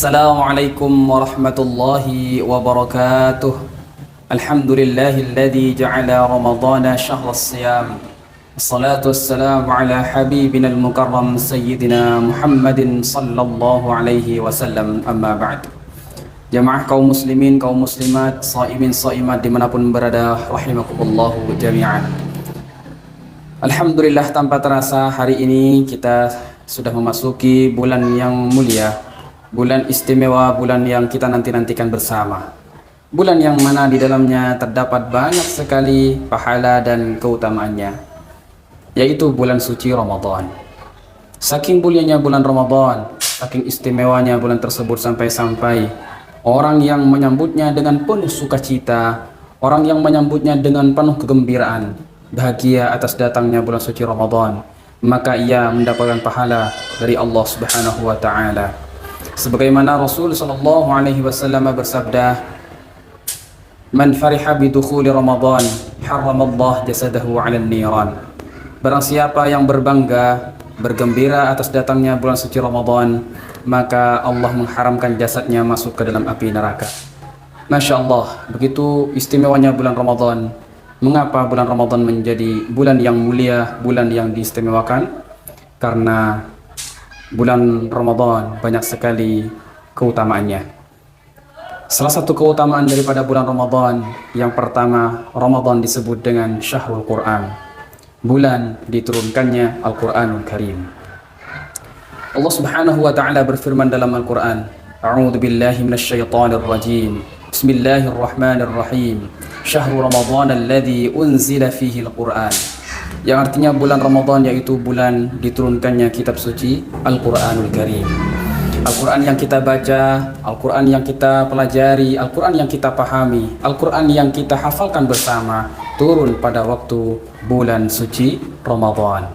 Assalamualaikum warahmatullahi wabarakatuh. Alhamdulillahilladzi ja'ala Ramadhana syahras siyam. Assalatu wassalamu ala habibina al-mukarram sayyidina Muhammadin sallallahu alaihi wasallam. Amma ba'du. Jamaah kaum muslimin, kaum muslimat, shaimin, shaimat dimanapun berada, rahimakumullahu jami'an. Alhamdulillah, tanpa terasa hari ini kita sudah memasuki bulan yang mulia, bulan istimewa, bulan yang kita nanti-nantikan bersama. Bulan yang mana di dalamnya terdapat banyak sekali pahala dan keutamaannya, yaitu bulan suci Ramadan. Saking mulianya bulan Ramadan, saking istimewanya bulan tersebut sampai-sampai orang yang menyambutnya dengan penuh sukacita, orang yang menyambutnya dengan penuh kegembiraan, bahagia atas datangnya bulan suci Ramadan, maka ia mendapatkan pahala dari Allah Subhanahu wa taala. Sebagaimana Rasul sallallahu alaihi wasallam bersabda, "Man fariha bi dukhuli Ramadan, harramallahu jasadahu 'alan niran." Barang siapa yang berbangga, bergembira atas datangnya bulan suci Ramadan, maka Allah mengharamkan jasadnya masuk ke dalam api neraka. Masya Allah, begitu istimewanya bulan Ramadan. Mengapa bulan Ramadan menjadi bulan yang mulia, bulan yang diistimewakan? Karena bulan Ramadan banyak sekali keutamaannya. Salah satu keutamaan daripada bulan Ramadan, yang pertama, Ramadan disebut dengan Syahrul Quran, bulan diturunkannya Al-Quranul Karim. Allah Subhanahu wa taala berfirman dalam Al-Quran, "A'udzu billahi minasyaitonir rajim. Bismillahirrahmanirrahim. Syahrul Ramadan alladzi unzila fihi al-Qur'an." Yang artinya bulan Ramadan yaitu bulan diturunkannya kitab suci Al-Quranul Karim. Al-Quran yang kita baca, Al-Quran yang kita pelajari, Al-Quran yang kita pahami, Al-Quran yang kita hafalkan bersama, turun pada waktu bulan suci Ramadan.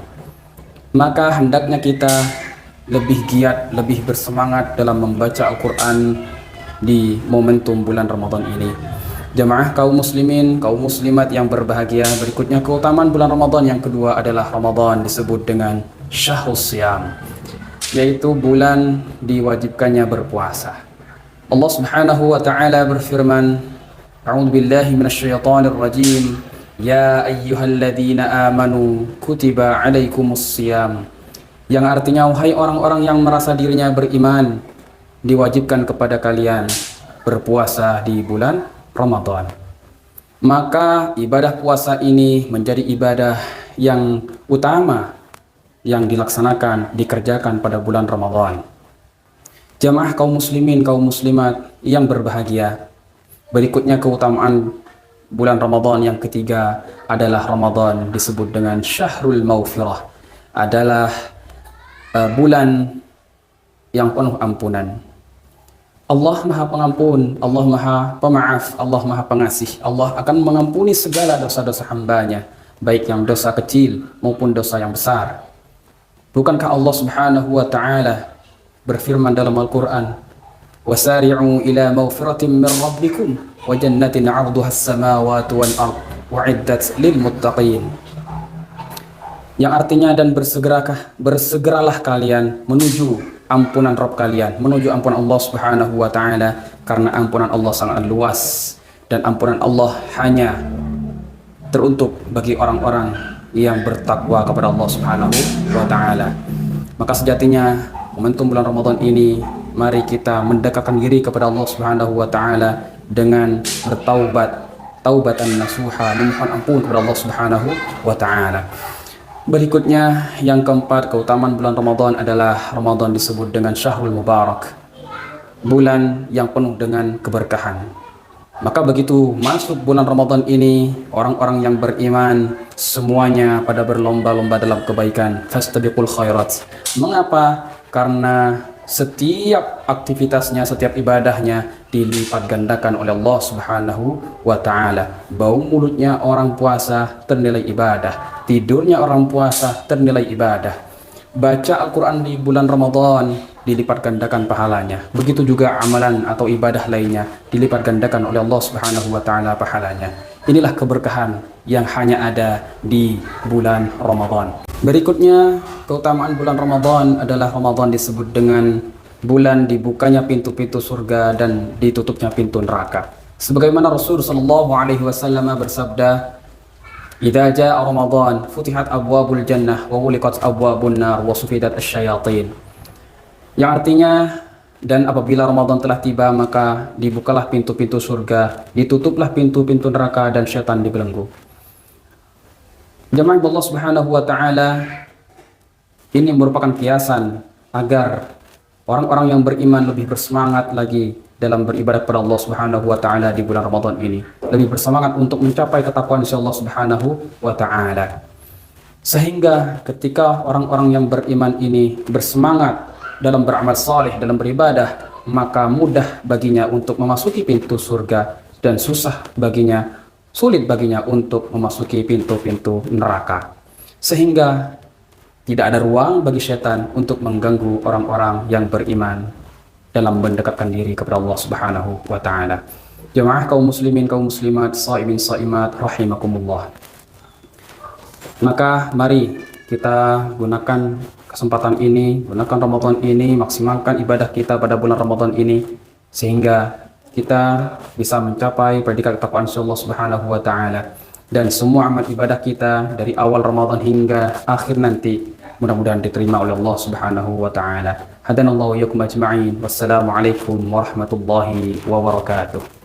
Maka hendaknya kita lebih giat, lebih bersemangat dalam membaca Al-Quran di momentum bulan Ramadan ini. Jamaah kaum muslimin, kaum muslimat yang berbahagia, berikutnya keutamaan bulan Ramadan yang kedua adalah Ramadan disebut dengan Syahrus Siyam, yaitu bulan diwajibkannya berpuasa. Allah Subhanahu wa taala berfirman, "A'udzu billahi minasyaitonir rajim. Ya ayyuhalladzina amanu kutiba 'alaikumus shiyam." Yang artinya, wahai orang-orang yang merasa dirinya beriman, diwajibkan kepada kalian berpuasa di bulan Ramadan. Maka ibadah puasa ini menjadi ibadah yang utama yang dilaksanakan, dikerjakan pada bulan Ramadan. Jamaah kaum muslimin, kaum muslimat yang berbahagia, berikutnya keutamaan bulan Ramadan yang ketiga adalah Ramadan disebut dengan Syahrul Maghfirah, adalah bulan yang penuh ampunan. Allah Maha Pengampun, Allah Maha Pemaaf, Allah Maha Pengasih. Allah akan mengampuni segala dosa-dosa hambanya, baik yang dosa kecil maupun dosa yang besar. Bukankah Allah Subhanahu wa taala berfirman dalam Al-Quran, "Wasari'u ila maghfiratin min rabbikum wa jannatin 'arduha as-samawati wal ard wa'iddat lil muttaqin." Yang artinya, dan bersegeralah kalian menuju ampunan Rabb kalian, menuju ampunan Allah Subhanahu wa taala, karena ampunan Allah sangat luas dan ampunan Allah hanya teruntuk bagi orang-orang yang bertakwa kepada Allah Subhanahu wa taala. Maka sejatinya momentum bulan Ramadan ini, mari kita mendekatkan diri kepada Allah Subhanahu wa taala dengan bertaubat, taubatan nasuha, memohon ampun kepada Allah Subhanahu wa taala. Berikutnya yang keempat, keutamaan bulan Ramadan adalah Ramadan disebut dengan Syahrul Mubarak, bulan yang penuh dengan keberkahan. Maka begitu masuk bulan Ramadan ini, orang-orang yang beriman semuanya pada berlomba-lomba dalam kebaikan. Fastabiqul khairat. Mengapa? Karena setiap aktivitasnya, setiap ibadahnya dilipat gandakan oleh Allah Subhanahu wa taala. Bau mulutnya orang puasa ternilai ibadah, tidurnya orang puasa ternilai ibadah. Baca Al-Quran di bulan Ramadan dilipat gandakan pahalanya. Begitu juga amalan atau ibadah lainnya dilipat gandakan oleh Allah Subhanahu wa taala pahalanya. Inilah keberkahan yang hanya ada di bulan Ramadan. Berikutnya, keutamaan bulan Ramadan adalah Ramadan disebut dengan bulan dibukanya pintu-pintu surga dan ditutupnya pintu neraka. Sebagaimana Rasul sallallahu alaihi wasallam bersabda, "Idza jaa Ramadan, futihat abwabul jannah wa ghuliqat abwabun nar wa sufidat asyayatin." Yang artinya, dan apabila Ramadan telah tiba, maka dibukalah pintu-pintu surga, ditutuplah pintu-pintu neraka dan syaitan dibelenggu. Jemaah Allah Subhanahu wa taala, ini merupakan kiasan agar orang-orang yang beriman lebih bersemangat lagi dalam beribadah kepada Allah Subhanahu wa taala di bulan Ramadan ini, lebih bersemangat untuk mencapai ketakwaan insya Allah Subhanahu wa taala. Sehingga ketika orang-orang yang beriman ini bersemangat dalam beramal saleh, dalam beribadah, maka mudah baginya untuk memasuki pintu surga dan sulit baginya untuk memasuki pintu-pintu neraka. Sehingga tidak ada ruang bagi syaitan untuk mengganggu orang-orang yang beriman dalam mendekatkan diri kepada Allah Subhanahu wa taala. Jemaah kaum muslimin, kaum muslimat, shaimin shaimat rahimakumullah. Maka mari kita gunakan kesempatan ini, gunakan Ramadan ini, maksimalkan ibadah kita pada bulan Ramadan ini sehingga kita bisa mencapai predikat ketakwaan Allah Subhanahu wa taala, dan semua amal ibadah kita dari awal Ramadan hingga akhir nanti mudah-mudahan diterima oleh Allah Subhanahu wa taala. Hadanallahu wa iyyakum ajma'in. Wassalamualaikum warahmatullahi wabarakatuh.